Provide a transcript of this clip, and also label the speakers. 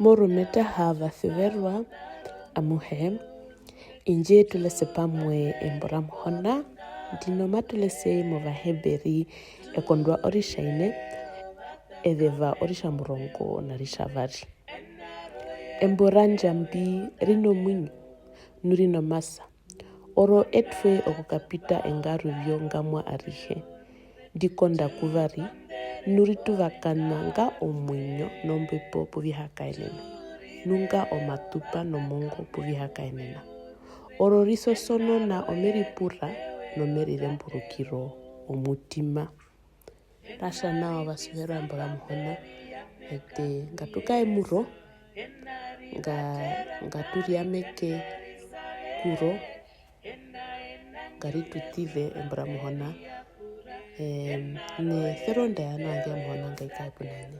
Speaker 1: Morometa hava thiverwa amuhe. Inje tulese pamwe embora mhona. Dinoma tulese movaheberi ekondwa orishaine. Edeva orisha murongo na rishavari. Embora njambi rino mwinyu. Nurino masa. Oro etwe okukapita engaru vyo ngamwa arihe. Dikonda kuvari. Nurituvakana nga omwinyo nombepo puvihakaenena. Nunga omatupa nomongo puvihakaenena. Ororiso sono na omeripura nomeriremburukiro omutima. Rasha nao basivero embora muhona. Ngatuka emuro. Ngaturiameke kuro. Garitutive embora muhona. Ne feronda ya nangia muhona ngaikai punani.